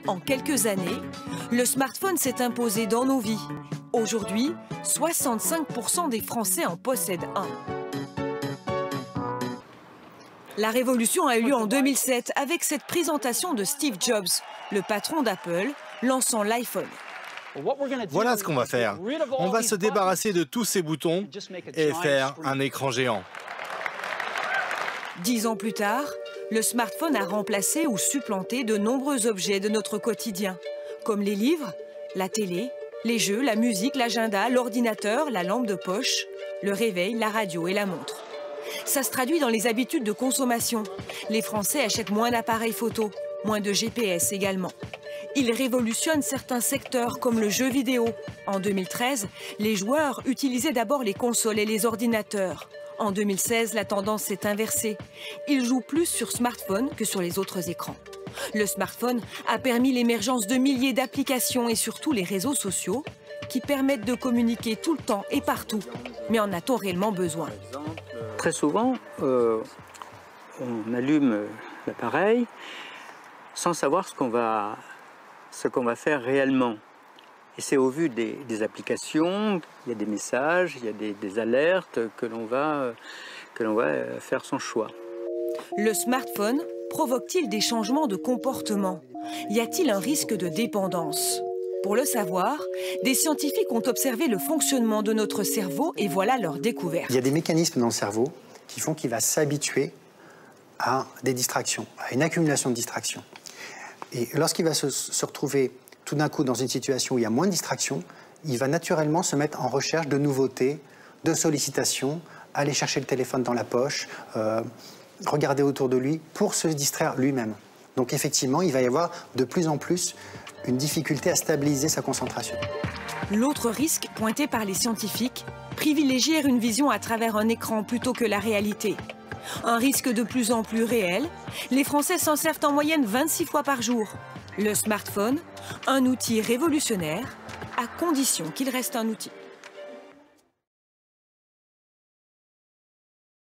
En quelques années, le smartphone s'est imposé dans nos vies. Aujourd'hui, 65% des Français en possèdent un. La révolution a eu lieu en 2007 avec cette présentation de Steve Jobs, le patron d'Apple, lançant l'iPhone. Voilà ce qu'on va faire. On va se débarrasser de tous ces boutons et faire un écran géant. 10 ans plus tard, le smartphone a remplacé ou supplanté de nombreux objets de notre quotidien, comme les livres, la télé, les jeux, la musique, l'agenda, l'ordinateur, la lampe de poche, le réveil, la radio et la montre. Ça se traduit dans les habitudes de consommation. Les Français achètent moins d'appareils photo, moins de GPS également. Ils révolutionnent certains secteurs comme le jeu vidéo. En 2013, les joueurs utilisaient d'abord les consoles et les ordinateurs. En 2016, la tendance s'est inversée. Ils jouent plus sur smartphone que sur les autres écrans. Le smartphone a permis l'émergence de milliers d'applications et surtout les réseaux sociaux qui permettent de communiquer tout le temps et partout. Mais en a-t-on réellement besoin? Très souvent, on allume l'appareil sans savoir ce qu'on va faire réellement. Et c'est au vu des applications, il y a des messages, il y a des alertes que l'on va faire son choix. Le smartphone provoque-t-il des changements de comportement? Y a-t-il un risque de dépendance? Pour le savoir, des scientifiques ont observé le fonctionnement de notre cerveau et voilà leur découverte. Il y a des mécanismes dans le cerveau qui font qu'il va s'habituer à des distractions, à une accumulation de distractions. Et lorsqu'il va se retrouver tout d'un coup dans une situation où il y a moins de distractions, il va naturellement se mettre en recherche de nouveautés, de sollicitations, aller chercher le téléphone dans la poche, regarder autour de lui pour se distraire lui-même. Donc effectivement, il va y avoir de plus en plus une difficulté à stabiliser sa concentration. L'autre risque pointé par les scientifiques, privilégier une vision à travers un écran plutôt que la réalité. Un risque de plus en plus réel, les Français s'en servent en moyenne 26 fois par jour. Le smartphone, un outil révolutionnaire, à condition qu'il reste un outil.